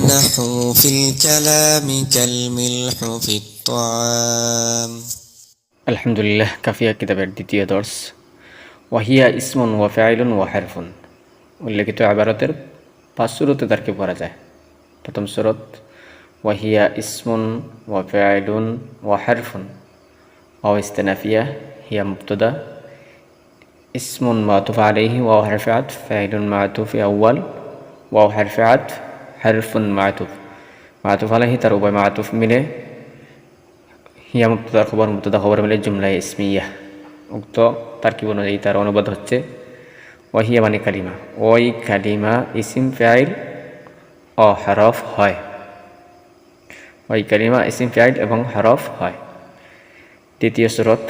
النحو في الكلام كالملح في الطعام। আলহামদুলিল্লাহ কাফিয়া কিতাবের দ্বিতীয় দর্স ওয়াহিয়া ইসমুন ওয়া ফাইলুন ওয়া হারফুন। উল্লেখিত আবারতের 5 সুরতে তারকে পড়া যায়। প্রথম সুরত ওয়াহিয়া ইসমুন ওয়া ফাইলুন ওয়া হারফুন। ওয়া ইস্তিনাফিয়া হিয়া মুবতাদা, ইসমুন মাতুফ আলাইহি ওয়া হারফে আতফ, ফাইলুন মাতুফ আউয়াল ওয়া হারফে আতফ, হারফুন মাতুফ। মাতুফ আলাইহি তার উভয় মাতুফ মিলে হিয়া মুবতাদা খবর মিলে জুমলা ইসমিয়া। উক্ত তারকিব অনুযায়ী তার অনুবাদ হচ্ছে ওয়াহিয়া মানে কালিমা, ওই কালিমা ইসিম ফাইল ও হরফ হয়। ওই কালিমা ইসিম ফাইল এবং হরফ হয়। দ্বিতীয় সূরত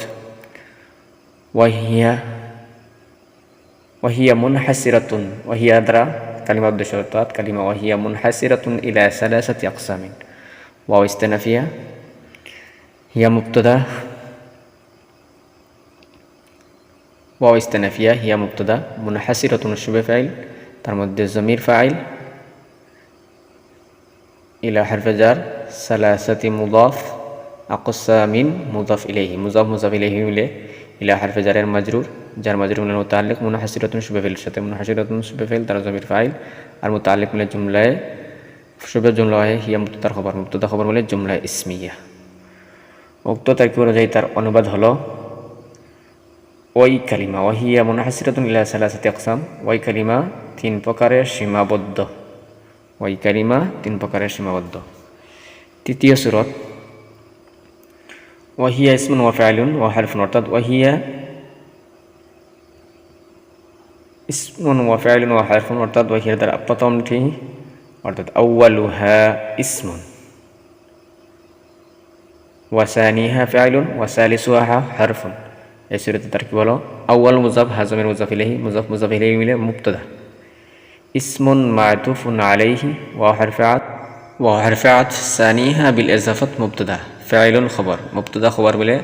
ওয়াহিয়া মুনহাসিরাতুন। ওয়াহিয়া দ্বারা কালিমা উদ্দেশ্য, অর্থাৎ কালিমা ওয়াহিয়া মুনহাসিরাতুন ইলা সালাসাতি আকসামিন। ওয়াও ইস্তিনাফিয়া হিয়া মুবতাদা, ওয়াও ইস্তিনাফিয়া হিয়া মুবতাদা, মুনহাসিরাতুন শুবে ফাইল, তার মধ্যে জমির ফাইল, ইলা হারফে জার, সালাসাতি মুদাফ, আকসামিন মুদাফ ইলাইহি। মুদাফ ইলাইহি মিলে ইলা হারফে জারের মাজরুর, যার মাজরুর মিলে মুতাআল্লিক মুনহাসিরাতুন শুবে ফাইলের সাথে। মুনহাসিরাতুন শুবে ফাইল তার জমির ফাইল, আর মুতাআল্লিক মিলে জুমলায় শুবে জুমলা হয় হিয়া মুবতাদার খবর। মুবতাদা খবর মিলে জুমলা ইসমিয়া। উক্ত তারকিব অনুযায়ী তার অনুবাদ হলো ওই কালিমা ওয়াহিয়া মুনহাসিরাতুন ইলা সালাসাতি আকসাম। ওই কালিমা 3 প্রকারের সীমাবদ্ধ। ওই কালিমা 3 প্রকারের সীমাবদ্ধ। তৃতীয় সূরত ওয়াহিয়া ইসমুন ওয়া ফাইলুন ওয়া হারফুন, অর্থাৎ ওয়াহিয়া ইসমুন ওয়া ফাইলুন ওয়া হারফুন, অর্থাৎ ওয়াহিয়ার দ্বারা প্রথমটি অর্থাৎ আউয়ালুহা ইসমুন ওয়া সানিহা ফাইলুন ওয়া সালিসুহা হারফুন। এই সূরাতে তারকিব হলো আউয়াল মুজাফ হাজমের মুজাফ ইলাইহি, মুজাফ ইলাইহি মিলে মুবতাদা, ইসমুন মাতুফুন আলাইহি ওয়া হারফে আতফ, সানিহা বিল ইজাফাত মুবতাদা, ফাইলুন খবর। মুবতাদা খবর মিলে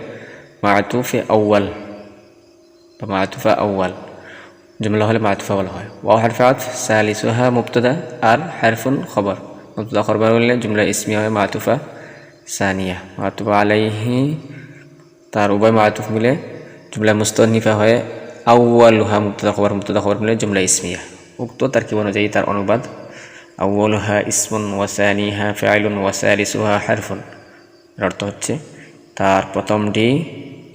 মাতুফে আউয়াল বা মাতুফা আউয়াল, জুমলা হলে মাতুফা বলা হয়। ওয়া হারফে আতফ সালিসুহা মুবতাদা, আর হারফুন খবর। মুবতাদা খবর মিলে জুমলা ইসমিয়া হয় মাতুফা সানিয়া। মাতুফা আলাইহি তার উভয় মাতুফ মিলে জুমলা মুস্তানিফা হয় আউয়ালুহা মুবতাদা খবর মিলে জুমলা ইসমিয়া। উক্ত তারকিব অনুযায়ী তার অনুবাদ আউয়ালুহা ইসমুন ওয়া সানিহা ফাইলুন ওয়া সালিসুহা হারফুন। এর অর্থ হচ্ছে তার প্রথমটি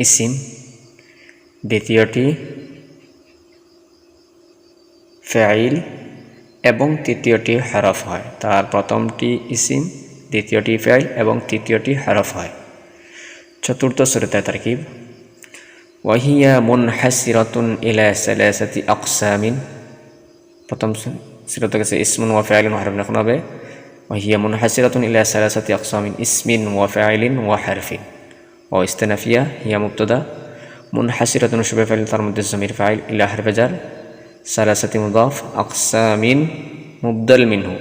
ইসিম, দ্বিতীয়টি ফাইল এবং তৃতীয়টি হরফ হয়। তার প্রথমটি ইসিম, দ্বিতীয়টি ফাইল এবং তৃতীয়টি হরফ হয়। চতুর্থ সূরাতে তারকিব ওয়াহিয়া মুনহাসিরাতুন ইলা সালাসাতি আকসামিন। প্রথম সূরাতে গেছে ইসমুন ওয়া ফাইলুন ওয়া হারফুন, এখন হবে ওয়াহিয়া মুনহাসিরাতুন ইলা সালাসাতি আকসামিন ইসমিন ওয়া ফাইলিন ওয়া হারফিন। ওয়া ইস্তিনাফিয়া হিয়া মুবতাদা, মুনহাসিরাতুন শুবে ফাইল তার মধ্যে জমির ফাইল, ইলা হারফে জার, সালাসাতি মুদাফ, আকসামিন মুবদাল মিনহু।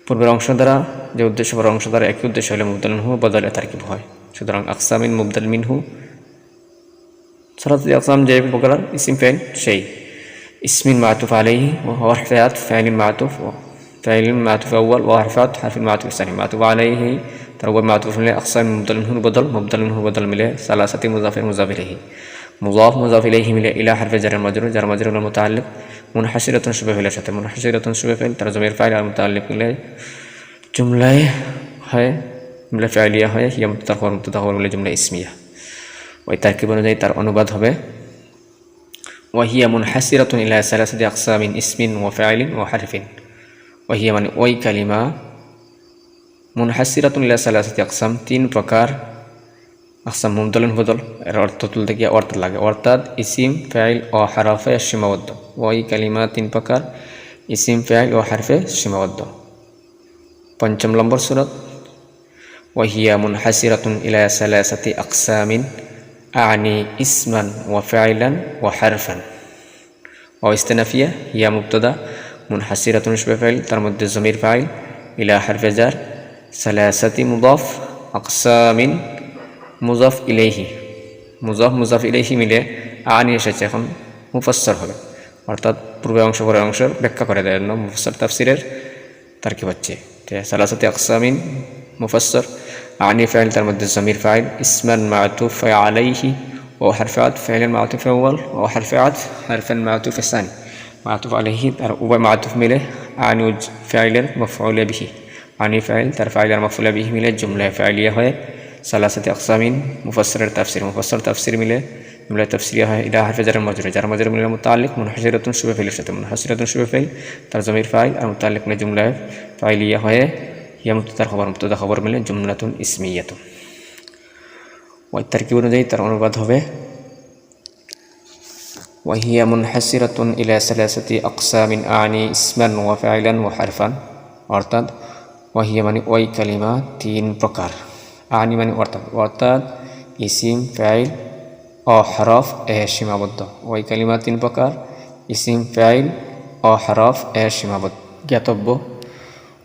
পূর্বের অংশ দ্বারা যে উদ্দেশ্য পরের অংশ দ্বারা একই উদ্দেশ্য হলে মুবদাল মিনহু বদলে তারকিব হয়। সুতরাং আকসামিন মুবদাল মিনহু, সালাসাতি আকসাম যে প্রকার ইসিম ফাইল সেই। ইসমিন মাতুফ আলাইহি ওয়া হারফে আতফ, ফাইলিন মাতুফ, ফাইলিন মাতুফ আউয়াল ওয়া হারফে আতফ, হারফিন মাতুফ সানি। মাতুফ আলাইহি তার উপর মাতুফ মিলে আকসামিন মুবদাল মিনহু বদল মিলে সালাসাতি মুজাফের মুজাফ ইলাইহি। মুজাফ ইলাইহি মিলে ইলা হারফে জারের মাজরুর, যার মাজরুর হলো মুতাআল্লিক মুনহাসিরাতুন শুবে ফাইলের সাথে। মুনহাসিরাতুন শুবে ফাইল তার জমির ফাইল, আর মুতাআল্লিক মিলে জুমলায় হয়, জুমলা ফাইলিয়া হয় হিয়া মুবতাদা খবর মিলে জুমলা ইসমিয়া। ওই তারকিব অনুযায়ী তার অনুবাদ হবে ওয়াহিয়া মুনহাসিরাতুন ইলা সালাসাতি আকসামিন ইসমিন ওয়া ফাইলিন ওয়া হারফিন। ওয়াহিয়া মানে ওই কালিমা, মুনহাসিরাতুন ইলা সালাসাতি আকসাম 3 প্রকার, আকসাম মুবদালুন বদল, এর অর্থ তুলতে গিয়ে অর্থ লাগে, অর্থাৎ ইসিম ফাইল ও হরফে সীমাবদ্ধ। ওই কালিমা 3 প্রকার, ইসিম ফাইল ও হরফে সীমাবদ্ধ। 5 নম্বর সূরা ওয়াহিয়া মুনহাসিরাতুন ইলা সালাসাতি আকসামিন আনি ইসমান ওয়া ফাইলান ওয়া হারফান। ওয়া ইস্তিনাফিয়া হিয়া মুবতাদা, মুনহাসিরাতুন শুবে ফাইল তার মধ্যে জমির ফাইল, ইলা হারফে জার, সালাসাতি মুদাফ, আকসামিন মুজাফ ইলাইহি। মুজাফ ইলাইহি মিলে আনি এসেছে, এখন মুফাসসর হবে, অর্থাৎ পূর্বের অংশ পরের অংশ ব্যাখ্যা করে দেওয়ার জন্য মুফাসসর তাফসিরের তারকিব হচ্ছে। সালাসাতি আকসামিন মুফাসসর আনি ফাইল তার মধ্যে জমির ফাইল ইসমান মাতুফ আলাইহি ও হারফে আতফ ফাইলের মাতুফ আউয়াল ও হারফে আতফ হারফান মাতুফ সানি মাতুফ আলাইহি তার উভয় মাতুফ মিলে আনুজ ফাইলের মাফউল বিহি আনি ফাইল তার ফাইলের মাফউল বিহি মিলে জুমলা ফাইলিয়া হয় সালাসাতি আকসামিন মুফাসসরের তাফসীর মুফাসসর তাফসীর মিলে জুমলা তাফসীরিয়া হয় ইলা হারফে জার মাজরুর জার মাজরুর মিলে মুতাআল্লিক মুনহাসিরাতুন শুবে ফাইলের সাথে মুনহাসিরাতুন শুবে ফাইল তার জমির ফাইল আর মুতাআল্লিক মিলে জুমলা ফাইলিয়া হয় ইয়া মুবতাদার খবর মুবতাদা খবর মিলে জুমলাতুন ইসমিয়াতুন ওই তারকিব অনুযায়ী তার অনুবাদ হবে وهي منحسرة إلى ثلاثة أقسام أعني اسما وفاعلا وحرفا অর্থাৎ ওয়াহিয়া মানে ওই কালিমা তিন প্রকার আনি মানে অর্থাৎ ইসিম ফাইল ও হরফ এ সীমাবদ্ধ ওই কালিমা তিন প্রকার ইসিম ফাইল ও হরফ এ সীমাবদ্ধ জ্ঞাতব্য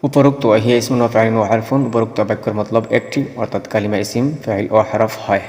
উপরোক্ত ওয়াহিয়া ইসমুন ওয়া ফাইলুন ওয়া হারফুন উপরোক্ত বাক্যের মতলব একটি অর্থাৎ কালিমা ইসিম ফাইল ও হরফ হয়